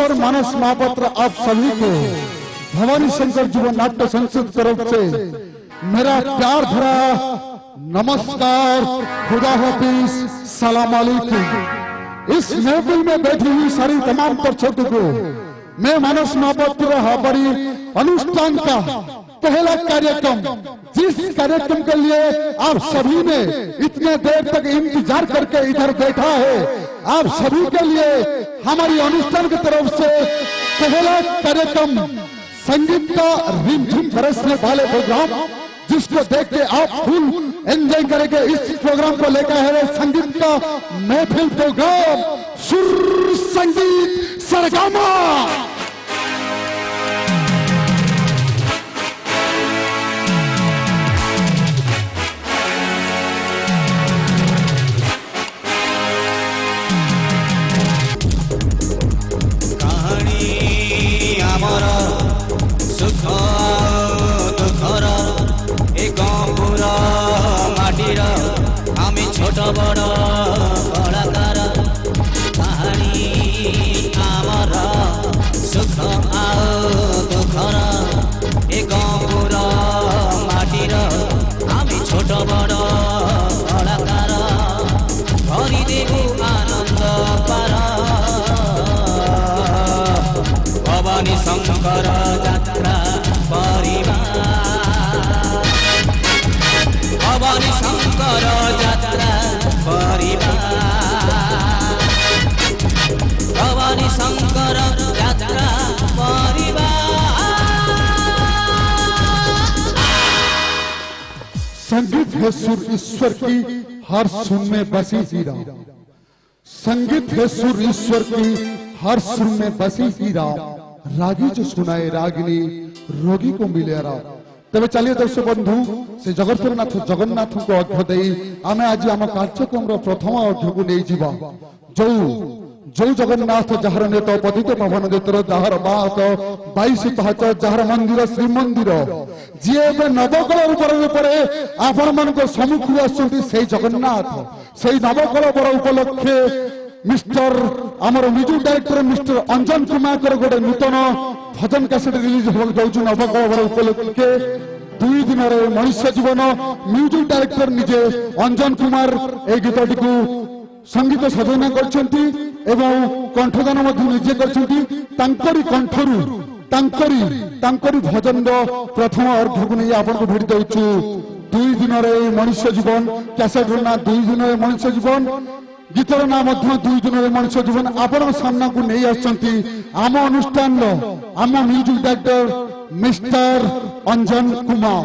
ईश्वर मानस महापात्र आप सभी को भवानी शंकर जीवन नाट्य संस्कृत तरफ से मेरा प्यार भरा नमस्कार, खुदा हाफिज, सलाम अलैकुम। इस महफिल में बैठी हुई सारी तमाम दर्शकों को मैं मानस महापात्र हमारी अनुष्ठान का पहला कार्यक्रम, जिस कार्यक्रम के लिए आप सभी ने इतने देर तक इंतजार करके इधर बैठा है, आप सभी के लिए हमारी अनुष्ठान की तरफ से पहला कार्यक्रम संगीत का रिमझिम बरसने वाले प्रोग्राम, जिसको देख के आप फुल एंजॉय करेंगे। इस प्रोग्राम को लेकर है संगीत का महफिल प्रोग्राम सुर संगीत सरगमा। छोट बड़ कलाकार कहानी आमर सुख आओ दुखर ए गंपुर माटीर आमी छोट बड़ कलाकार भरिदेबु आनंद पार भवानी शंकर यात्रा परिवार भवानी शंकर यात्रा परिवार भवानी शंकर यात्रा परिवार। संगीत है सुर ईश्वर की हर सुर में बसी हीरा, संगीत है सुर ईश्वर की हर सुर में बसी हीरा, रागी जो सुनाए रागिनी रोगी को मिले आराम। तबे चलिए दर्शक बंधु से जगतनाथ जगन्नाथ को अर्घ्य दे आम आज आम कार्यक्रम प्रथम अर्घ्य को नहीं जीवा। जो जो जगन्नाथ जार नेत पतित पवन देतर जार बात 22 पाहच जार मंदिर श्रीमंदिर जी नवकल रूपे आपण मान सम्मुख आसुँच जगन्नाथ से नवकल उपलक्षे मिस्टर आमर म्यूजिक डायरेक्टर मिस्टर अंजन कुमार गोटे नूतन भजन कैसेट रिलीज होगा नवकल उपलक्षे 2 दिन मनुष्य जीवन म्यूजिक डायरेक्टर निजे अंजन कुमार ए गीतटी को संगीत सजना करछंती एवं कंठदान निजे करछंती। कंठरू भजन प्रथम अर्घ्य को नहीं आपको भेट दउछु। 2 दिन मनुष्य जीवन कैसेट ना 2 दिन मनुष्य जीवन गीतर ना 2 दिन मनुष्य जीवन आपण सामना को नहीं आछंती आम अनुष्ठान आम म्यूजिक डायरेक्टर मिस्टर अंजन कुमार।